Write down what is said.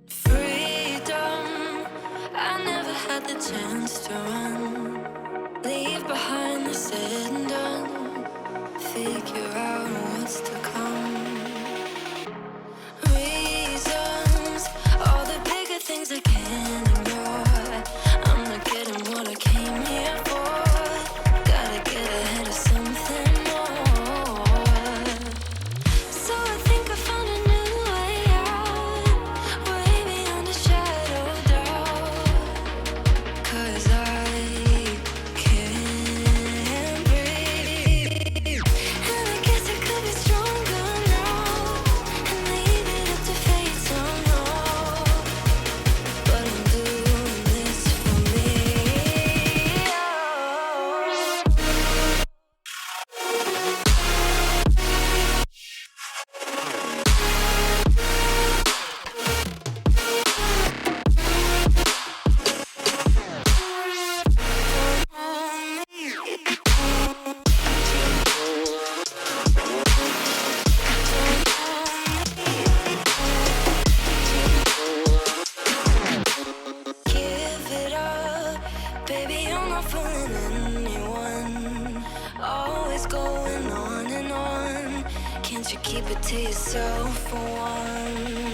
Freedom, I never had the chance to run. Leave behind the said and done. Figure out what's to come. Reasons, all the bigger things I can't ignore. I'm not getting what I came here for. Gotta get ahead of something more. So I think I found a new way out, way beyond a shadow of doubt. 'Cause I can't breathe, and I guess I could be stronger now and leave it up to fate somehow. But I'm doing this for me. Give it up, baby, I'm not fooling anyone. Always going on and on. Can't you keep it to yourself for once?